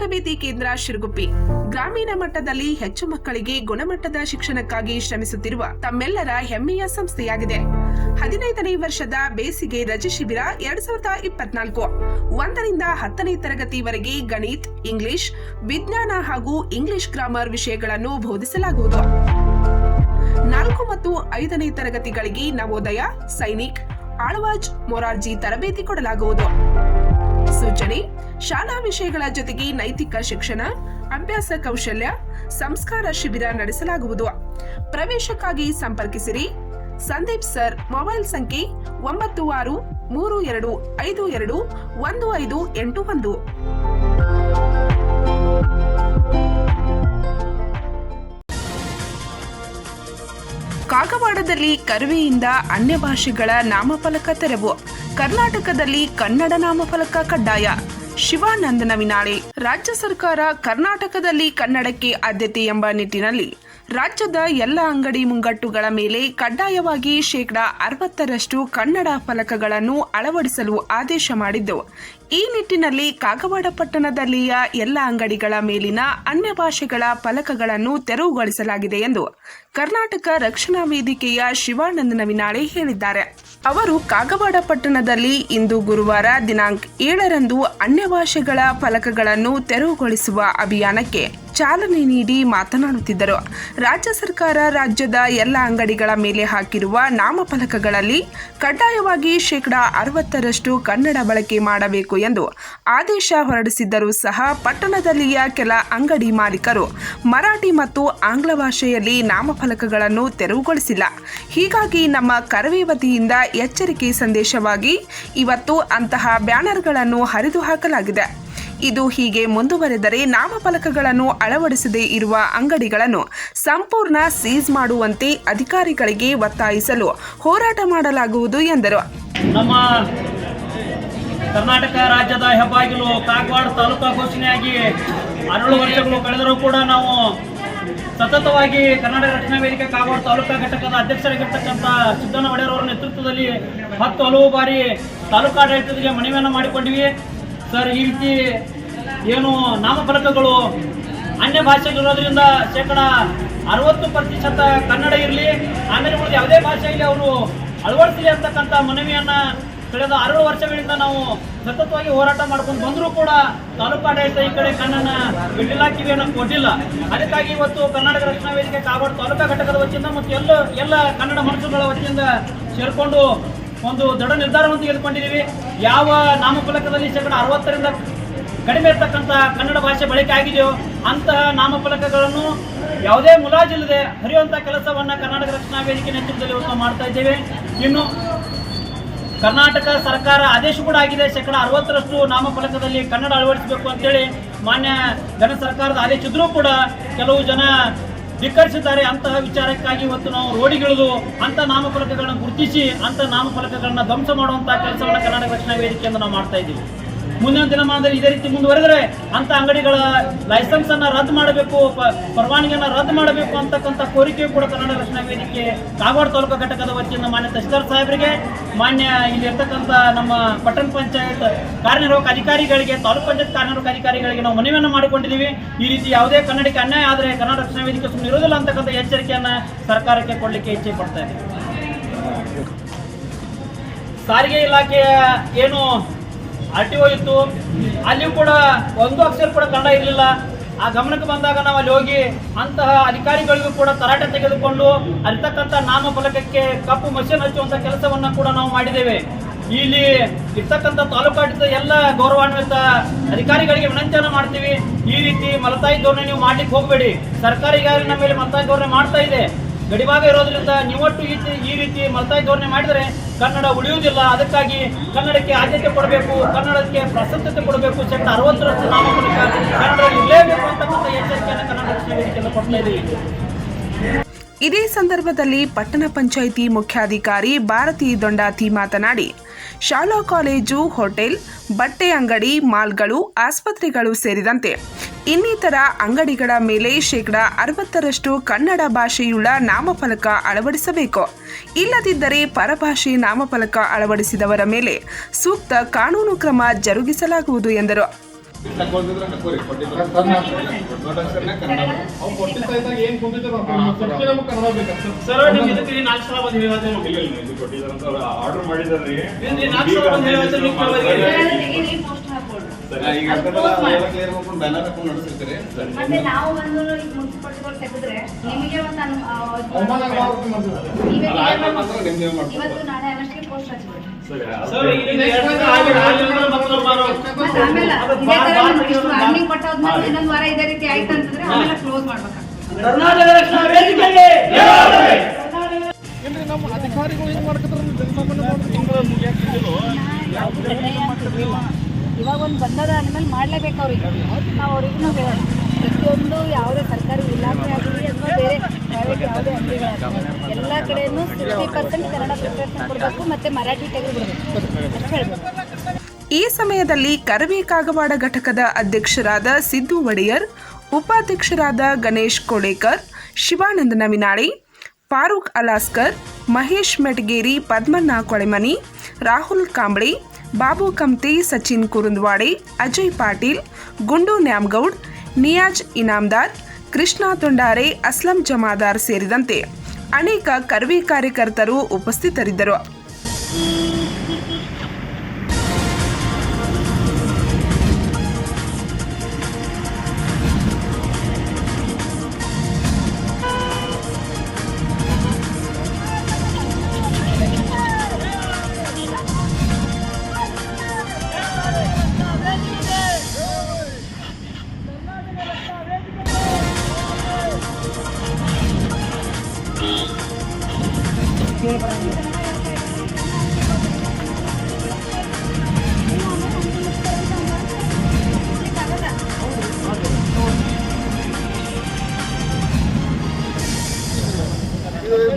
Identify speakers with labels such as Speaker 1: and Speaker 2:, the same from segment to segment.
Speaker 1: ತರಬೇತಿ ಕೇಂದ್ರ ಶಿರಗುಪ್ಪಿ ಗ್ರಾಮೀಣ ಮಟ್ಟದಲ್ಲಿ ಹೆಚ್ಚು ಮಕ್ಕಳಿಗೆ ಗುಣಮಟ್ಟದ ಶಿಕ್ಷಣಕ್ಕಾಗಿ ಶ್ರಮಿಸುತ್ತಿರುವ ತಮ್ಮೆಲ್ಲರ ಹೆಮ್ಮೆಯ ಸಂಸ್ಥೆಯಾಗಿದೆ. 15ನೇ ವರ್ಷದ ಬೇಸಿಗೆ ರಜೆ ಶಿಬಿರ 2024 1ರಿಂದ 10ನೇ ತರಗತಿವರೆಗೆ ಗಣಿತ, ಇಂಗ್ಲಿಷ್, ವಿಜ್ಞಾನ ಹಾಗೂ ಇಂಗ್ಲಿಷ್ ಗ್ರಾಮರ್ ವಿಷಯಗಳನ್ನು ಬೋಧಿಸಲಾಗುವುದು. 4 ಮತ್ತು 5ನೇ ತರಗತಿಗಳಿಗೆ ನವೋದಯ, ಸೈನಿಕ್, ಆಳ್ವಾಜ್, ಮೊರಾರ್ಜಿ ತರಬೇತಿ ಕೊಡಲಾಗುವುದು. ಸೂಚನೆ: ಶಾಲಾ ವಿಷಯಗಳ ಜೊತೆಗೆ ನೈತಿಕ ಶಿಕ್ಷಣ, ಅಭ್ಯಾಸ ಕೌಶಲ್ಯ, ಸಂಸ್ಕಾರ ಶಿಬಿರ ನಡೆಸಲಾಗುವುದು. ಪ್ರವೇಶಕ್ಕಾಗಿ ಸಂಪರ್ಕಿಸಿರಿ. ಸಂದೀಪ್ ಸರ್. ಮೊಬೈಲ್ ಸಂಖ್ಯೆ 9632521581. ಕಾಗವಾಡದಲ್ಲಿ ಕರವೆಯಿಂದ ಅನ್ಯ ಭಾಷೆಗಳ ನಾಮಫಲಕ ತೆರವು. ಕರ್ನಾಟಕದಲ್ಲಿ ಕನ್ನಡ ನಾಮಫಲಕ ಕಡ್ಡಾಯ. ಶಿವಾನಂದನ ವಿನಾಳೆ. ರಾಜ್ಯ ಸರ್ಕಾರ ಕರ್ನಾಟಕದಲ್ಲಿ ಕನ್ನಡಕ್ಕೆ ಆದ್ಯತೆ ಎಂಬ ನಿಟ್ಟಿನಲ್ಲಿ ರಾಜ್ಯದ ಎಲ್ಲ ಅಂಗಡಿ ಮುಂಗಟ್ಟುಗಳ ಮೇಲೆ ಕಡ್ಡಾಯವಾಗಿ 60% ಕನ್ನಡ ಫಲಕಗಳನ್ನು ಅಳವಡಿಸಲು ಆದೇಶ ಮಾಡಿದ್ದು, ಈ ನಿಟ್ಟಿನಲ್ಲಿ ಕಾಗವಾಡ ಪಟ್ಟಣದಲ್ಲಿಯ ಎಲ್ಲ ಅಂಗಡಿಗಳ ಮೇಲಿನ ಅನ್ಯ ಭಾಷೆಗಳ ಫಲಕಗಳನ್ನು ತೆರವುಗೊಳಿಸಲಾಗಿದೆ ಎಂದು ಕರ್ನಾಟಕ ರಕ್ಷಣಾ ವೇದಿಕೆಯ ಶಿವಾನಂದನ ವಿನಾಳೆ ಹೇಳಿದ್ದಾರೆ. ಅವರು ಕಾಗವಾಡ ಪಟ್ಟಣದಲ್ಲಿ ಇಂದು ಗುರುವಾರ ದಿನಾಂಕ 7ರಂದು ಅನ್ಯ ಭಾಷೆಗಳ ಫಲಕಗಳನ್ನು ತೆರವುಗೊಳಿಸುವ ಅಭಿಯಾನಕ್ಕೆ ಚಾಲನೆ ನೀಡಿ ಮಾತನಾಡುತ್ತಿದ್ದರು. ರಾಜ್ಯ ಸರ್ಕಾರ ರಾಜ್ಯದ ಎಲ್ಲ ಅಂಗಡಿಗಳ ಮೇಲೆ ಹಾಕಿರುವ ನಾಮಫಲಕಗಳಲ್ಲಿ ಕಡ್ಡಾಯವಾಗಿ 60% ಕನ್ನಡ ಬಳಕೆ ಮಾಡಬೇಕು ಎಂದು ಆದೇಶ ಹೊರಡಿಸಿದ್ದರೂ ಸಹ ಪಟ್ಟಣದಲ್ಲಿಯ ಕೆಲ ಅಂಗಡಿ ಮಾಲೀಕರು ಮರಾಠಿ ಮತ್ತು ಆಂಗ್ಲ ಭಾಷೆಯಲ್ಲಿ ನಾಮಫಲಕಗಳನ್ನು ತೆರವುಗೊಳಿಸಿಲ್ಲ. ಹೀಗಾಗಿ ನಮ್ಮ ಕರವೇ ವತಿಯಿಂದ ಎಚ್ಚರಿಕೆ ಸಂದೇಶವಾಗಿ ಇವತ್ತು ಅಂತಹ ಬ್ಯಾನರ್ಗಳನ್ನು ಹರಿದು ಹಾಕಲಾಗಿದೆ. ಇದು ಹೀಗೆ ಮುಂದುವರೆದರೆ ನಾಮಫಲಕಗಳನ್ನು ಅಳವಡಿಸದೇ ಇರುವ ಅಂಗಡಿಗಳನ್ನು ಸಂಪೂರ್ಣ ಸೀಸ್ ಮಾಡುವಂತೆ ಅಧಿಕಾರಿಗಳಿಗೆ ಒತ್ತಾಯಿಸಲು ಹೋರಾಟ ಮಾಡಲಾಗುವುದು ಎಂದರು.
Speaker 2: ನಮ್ಮ ಕರ್ನಾಟಕ ರಾಜ್ಯದ ಹೆಬ್ಬಾಗಿಲು ಕಾಗವಾಡ ತಾಲೂಕಾ ಘೋಷಣೆಯಾಗಿ 16 ವರ್ಷಗಳು ಕಳೆದರೂ ಕೂಡ ನಾವು ಸತತವಾಗಿ ಕರ್ನಾಟಕ ರಕ್ಷಣಾ ವೇದಿಕೆ ಕಾಗವಾಡ ತಾಲೂಕಾ ಘಟಕದ ಅಧ್ಯಕ್ಷರಾಗಿರ್ತಕ್ಕಂಥ ಸಿದ್ದಣ್ಣ ಒಡೆಯರ್ ಅವರ ನೇತೃತ್ವದಲ್ಲಿ 10 ಹಲವು ಬಾರಿ ತಾಲೂಕಾಡಳಿತಕ್ಕೆ ಮನವಿಯನ್ನು ಮಾಡಿಕೊಂಡಿವಿ. ಸರ್, ಈ ರೀತಿ ಏನು ನಾಮಫಲಕಗಳು ಅನ್ಯ ಭಾಷೆಗಳಿರೋದ್ರಿಂದ 60% ಕನ್ನಡ ಇರಲಿ, ಆಮೇಲೆ ಉಳಿದ ಯಾವುದೇ ಭಾಷೆಯಲ್ಲಿ ಅವರು ಅಳವಡಿಸಲಿ ಅಂತಕ್ಕಂಥ ಮನವಿಯನ್ನು ಕಳೆದ 6 ವರ್ಷಗಳಿಂದ ನಾವು ಸತತವಾಗಿ ಹೋರಾಟ ಮಾಡ್ಕೊಂಡು ಬಂದರೂ ಕೂಡ ತಾಲೂಕಾಡಳಿತ ಈ ಕಡೆ ಕಣ್ಣನ್ನು ಬಿಟ್ಟಿಲ್ಲ, ಕಿವಿಯನ್ನು ಕೊಟ್ಟಿಲ್ಲ. ಅದಕ್ಕಾಗಿ ಇವತ್ತು ಕರ್ನಾಟಕ ರಕ್ಷಣಾ ವೇದಿಕೆ ಕಾಗವಾಡ ತಾಲೂಕಾ ಘಟಕದ ವತಿಯಿಂದ ಮತ್ತು ಎಲ್ಲ ಕನ್ನಡ ಮನಸ್ಸುಗಳ ವತಿಯಿಂದ ಸೇರಿಕೊಂಡು ಒಂದು ದೃಢ ನಿರ್ಧಾರವನ್ನು ತೆಗೆದುಕೊಂಡಿದ್ದೀವಿ. ಯಾವ ನಾಮಫಲಕದಲ್ಲಿ 60% ಕಡಿಮೆ ಇರ್ತಕ್ಕಂಥ ಕನ್ನಡ ಭಾಷೆ ಬಳಕೆ ಆಗಿದೆಯೋ ಅಂತಹ ನಾಮಫಲಕಗಳನ್ನು ಯಾವುದೇ ಮುಲಾಜಿಲ್ಲದೆ ಹರಿಯುವಂಥ ಕೆಲಸವನ್ನು ಕರ್ನಾಟಕ ರಕ್ಷಣಾ ವೇದಿಕೆ ನೇತೃತ್ವದಲ್ಲಿ ಇವತ್ತು ಮಾಡ್ತಾ ಇದ್ದೇವೆ. ಇನ್ನು ಕರ್ನಾಟಕ ಸರ್ಕಾರ ಆದೇಶ ಕೂಡ ಆಗಿದೆ, 60% ನಾಮಫಲಕದಲ್ಲಿ ಕನ್ನಡ ಅಳವಡಿಸಬೇಕು ಅಂತೇಳಿ ಮಾನ್ಯ ಜನ ಸರ್ಕಾರದ ಆದೇಶ ಇದ್ರೂ ಕೂಡ ಕೆಲವು ಜನ ಧಿಕ್ಕರಿಸಿದ್ದಾರೆ. ಅಂತಹ ವಿಚಾರಕ್ಕಾಗಿ ಇವತ್ತು ನಾವು ರೋಡಿಗಿಳಿದು ಅಂಥ ನಾಮಫಲಕಗಳನ್ನು ಗುರುತಿಸಿ ಅಂಥ ನಾಮಫಲಕಗಳನ್ನು ಧ್ವಂಸ ಮಾಡುವಂಥ ಕೆಲಸವನ್ನು ಕರ್ನಾಟಕ ರಕ್ಷಣಾ ವೇದಿಕೆಯಿಂದ ನಾವು ಮಾಡ್ತಾ ಇದ್ದೀವಿ. ಮುಂದಿನ ದಿನಮಾನದಲ್ಲಿ ಇದೇ ರೀತಿ ಮುಂದುವರೆದರೆ ಅಂಥ ಅಂಗಡಿಗಳ ಲೈಸೆನ್ಸ್ ಅನ್ನು ರದ್ದು ಮಾಡಬೇಕು, ಪರವಾನಗಿಯನ್ನು ರದ್ದು ಮಾಡಬೇಕು ಅಂತಕ್ಕಂಥ ಕೋರಿಕೆ ಕೂಡ ಕನ್ನಡ ರಕ್ಷಣಾ ವೇದಿಕೆ ಕಾಗವಾಡ ತಾಲೂಕಾ ಘಟಕದ ವತಿಯಿಂದ ಮಾನ್ಯ ತಹಸೀಲ್ದಾರ್ ಸಾಹೇಬರಿಗೆ, ಮಾನ್ಯ ಇಲ್ಲಿ ಇರ್ತಕ್ಕಂಥ ನಮ್ಮ ಪಟ್ಟಣ ಪಂಚಾಯತ್ ಕಾರ್ಯನಿರ್ವಾಹಕ ಅಧಿಕಾರಿಗಳಿಗೆ, ತಾಲೂಕು ಪಂಚಾಯತ್ ಕಾರ್ಯನಿರ್ವಾಹಕ ಅಧಿಕಾರಿಗಳಿಗೆ ನಾವು ಮನವಿಯನ್ನು ಮಾಡಿಕೊಂಡಿದ್ದೀವಿ. ಈ ರೀತಿ ಯಾವುದೇ ಕನ್ನಡಕ್ಕೆ ಅನ್ಯಾಯ ಆದರೆ ಕನ್ನಡ ರಕ್ಷಣಾ ವೇದಿಕೆ ಸುಮ್ಮನೆ ಇರೋದಿಲ್ಲ ಅಂತಕ್ಕಂಥ ಎಚ್ಚರಿಕೆಯನ್ನು ಸರ್ಕಾರಕ್ಕೆ ಕೊಡಲಿಕ್ಕೆ ಇಚ್ಛೆ ಪಡ್ತಾ ಇದ್ದೀವಿ. ಸಾರಿಗೆ ಇಲಾಖೆಯ ಏನು RTO ಇತ್ತು, ಅಲ್ಲಿಯೂ ಕೂಡ ಒಂದು ಅಕ್ಷರ ಕೂಡ ಕನ್ನಡ ಇರಲಿಲ್ಲ. ಆ ಗಮನಕ್ಕೆ ಬಂದಾಗ ನಾವು ಅಲ್ಲಿ ಹೋಗಿ ಅಂತಹ ಅಧಿಕಾರಿಗಳಿಗೂ ಕೂಡ ತರಾಟೆ ತೆಗೆದುಕೊಂಡು ಅಲ್ಲಿರ್ತಕ್ಕಂಥ ನಾಮಫಲಕಕ್ಕೆ ಕಪ್ಪು ಮಷೀನ್ ಹಚ್ಚುವಂಥ ಕೆಲಸವನ್ನು ಕೂಡ ನಾವು ಮಾಡಿದ್ದೇವೆ. ಇಲ್ಲಿ ಇರ್ತಕ್ಕಂಥ ತಾಲೂಕಾಡಳಿತ ಎಲ್ಲ ಗೌರವಾನ್ವಿತ ಅಧಿಕಾರಿಗಳಿಗೆ ವಿನಂತಿಯನ್ನು ಮಾಡ್ತೀವಿ. ಈ ರೀತಿ ಮಲತಾಯಿ ಧೋರಣೆ ನೀವು ಮಾಡ್ಲಿಕ್ಕೆ ಹೋಗಬೇಡಿ. ಸರ್ಕಾರ ಈಗಾಗಲೇ ನಮ್ಮ ಮೇಲೆ ಮಲತಾಯಿ ಧೋರಣೆ ಮಾಡ್ತಾ ಇದೆ. ಗಡಿಭಾಗ ಇರೋದ್ರಿಂದ ನೀವೊಟ್ಟು ಈ ರೀತಿ ಮಲತಾಯಿ ಧೋರಣೆ ಮಾಡಿದರೆ ಕನ್ನಡ ಉಳಿಯುವುದಿಲ್ಲ. ಅದಕ್ಕಾಗಿ ಕನ್ನಡಕ್ಕೆ ಆದ್ಯತೆ ಕೊಡಬೇಕು, ಕನ್ನಡಕ್ಕೆ ಪ್ರಾಶಸ್ತ್ಯತೆ ಕೊಡಬೇಕು. 60% ನಾಮಫಲಕ ಕನ್ನಡ ಇರಲೇಬೇಕು ಅಂತಕ್ಕಂಥ ಎಚ್ಚರಿಕೆಯನ್ನು ಕನ್ನಡ ರಕ್ಷಣಾ ವೇದಿಕೆಯಿಂದ ಕೊಡ್ತಾ ಇದ್ದೀವಿ.
Speaker 1: ಇದೇ ಸಂದರ್ಭದಲ್ಲಿ ಪಟ್ಟಣ ಪಂಚಾಯಿತಿ ಮುಖ್ಯಾಧಿಕಾರಿ ಭಾರತಿ ದೊಂಡಾತಿ ಮಾತನಾಡಿ, ಶಾಲಾ ಕಾಲೇಜು, ಹೋಟೆಲ್, ಬಟ್ಟೆ ಅಂಗಡಿ, ಮಾಲ್ಗಳು, ಆಸ್ಪತ್ರೆಗಳು ಸೇರಿದಂತೆ ಇನ್ನಿತರ ಅಂಗಡಿಗಳ ಮೇಲೆ 60% ಕನ್ನಡ ಭಾಷೆಯುಳ್ಳ ನಾಮಫಲಕ ಅಳವಡಿಸಬೇಕು. ಇಲ್ಲದಿದ್ದರೆ ಪರಭಾಷೆ ನಾಮಫಲಕ ಅಳವಡಿಸಿದವರ ಮೇಲೆ ಸೂಕ್ತ ಕಾನೂನು ಕ್ರಮ ಜರುಗಿಸಲಾಗುವುದು ಎಂದರು.
Speaker 3: ತಗೊಂಡಿದ್ರೆ ಹಾಕೋರಿ
Speaker 2: ಸರ್ ನಿಮ್ಗೆ ಇದಕ್ಕೆ 4 ಸಲ ಬಂದು ಹೇಳಿದ್ರೆ
Speaker 3: ಆರ್ಡರ್ ಮಾಡಿದಾರ್ರಿ
Speaker 2: 4 ಸಲ ಬಂದು ಹೇಳಿದ್ರೆ
Speaker 3: ಈಗ ಕ್ಲಿಯರ್ ಮಾಡ್ಕೊಂಡು ಬ್ಯಾನರ್ ಹಾಕೊಂಡು ನಡೆಸಿರ್ತೀರಿ
Speaker 4: ಮತ್ತೆ ನಾವು ಬಂದು ಮುನ್ಸಿಪಾಲಿಟಿ ತೆಗೆದ್ರೆ ನಿಮಗೆ ಒಂದು ಇವತ್ತು ನಾಳೆ ಅಷ್ಟೇ ಪೋಸ್ಟ್ ಹಚ್ಬಿಡ್ರಿ.
Speaker 2: ಸರ್ ಈಗ 2 ದಿನ ಆಗಿದೆ ಮತ್ತೆ
Speaker 4: ಆಮೇಲೆ ವಾರ್ನಿಂಗ್ ಕೊಟ್ಟಾದ್ಮೇಲೆ ಇನ್ನೊಂದು ವಾರ ಇದೇ ರೀತಿ ಆಯ್ತು ಅಂತಂದ್ರೆ ಆಮೇಲೆ ಕ್ಲೋಸ್ ಮಾಡ್ಬೇಕಾಗ್ತದೆ.
Speaker 2: ಕರ್ನಾಟಕ ರಕ್ಷಣಾ ವೇದಿಕೆಗೆ
Speaker 5: ಏನ್ರಿ ನಮ್ಮ ಅಧಿಕಾರಿಗಳು ಹಿಂಗ್ ಮಾಡ್ಕತ್ತಾರ
Speaker 4: ಇವಾಗ ಒಂದು ಬಂದದ ಅಂದ್ಮೇಲೆ ಮಾಡ್ಲೇಬೇಕು ಅವ್ರಿಗೆ. ನಾವು ಅವ್ರಿಗೂ ಹೇಳೋಣ ಪ್ರತಿಯೊಂದು ಯಾವುದೇ ಸರ್ಕಾರಿ ಇಲಾಖೆ ಆಗಲಿ ಅಥವಾ ಬೇರೆ ಪ್ರೈವೇಟ್ ಯಾವುದೇ ಅಂಗಡಿಗಳಾಗಲಿ ಎಲ್ಲ ಕಡೆಯೂ 60% ಕನ್ನಡ ಪ್ರಿಪರೇಷನ್ ಕೊಡಬೇಕು ಮತ್ತು ಮರಾಠಿ ತೆಗೆದುಬಿಡಬೇಕು ಅಷ್ಟು ಹೇಳ್ಬೇಕು.
Speaker 1: ಈ ಸಮಯದಲ್ಲಿ ಕರವೇ ಕಾಗವಾಡ ಘಟಕದ ಅಧ್ಯಕ್ಷರಾದ ಸಿದ್ದು ಒಡೆಯರ್, ಉಪಾಧ್ಯಕ್ಷರಾದ ಗಣೇಶ್ ಕೋಳೇಕರ್, ಶಿವಾನಂದ ನವಿನಾಳಿ, ಫಾರೂಕ್ ಅಲಾಸ್ಕರ್, ಮಹೇಶ್ ಮೆಟಗೇರಿ, ಪದ್ಮಣ್ಣ ಕೊಳೆಮನಿ, ರಾಹುಲ್ ಕಾಂಬ್ಳೆ, ಬಾಬು ಕಮ್ತಿ, ಸಚಿನ್ ಕುರುಂದ್ವಾಡೆ, ಅಜಯ್ ಪಾಟೀಲ್, ಗುಂಡು ನ್ಯಾಮಗೌಡ್, ನಿಯಾಜ್ ಇನಾಮ್ದಾರ್, ಕೃಷ್ಣ ತೊಂಡಾರೆ, ಅಸ್ಲಂ ಜಮಾದಾರ್ ಸೇರಿದಂತೆ ಅನೇಕ ಕರವೇ ಕಾರ್ಯಕರ್ತರು ಉಪಸ್ಥಿತರಿದ್ದರು.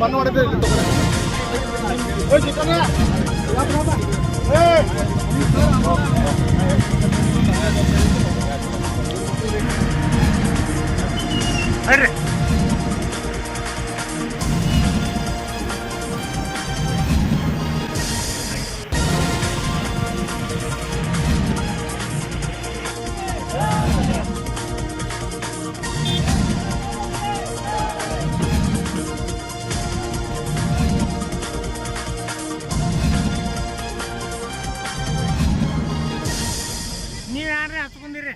Speaker 5: ಮಣ್ಣು ಹೊಡೆದ್ರೆ ಇಲ್ಲಿ ತಗೊಳ್ಳಿ. ನೀವು ಯಾರೇ ಹಚ್ಕೊಂಡಿರಿ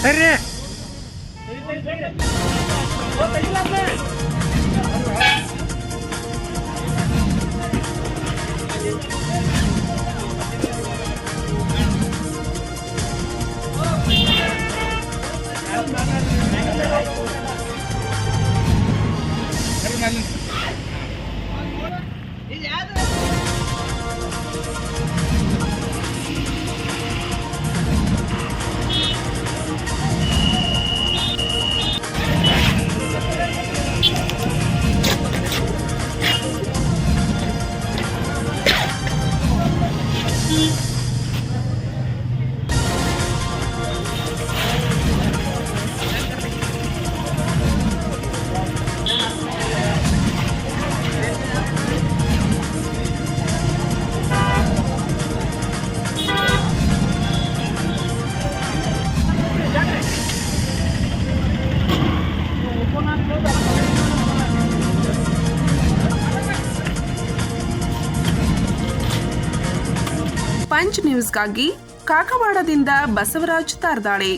Speaker 5: ಸರಿ
Speaker 1: ಪಂಚ್ ನ್ಯೂಸ್ಗಾಗಿ ಕಾಕವಾಡದಿಂದ ಬಸವರಾಜ್ ತಾರ್ದಾಳೆ.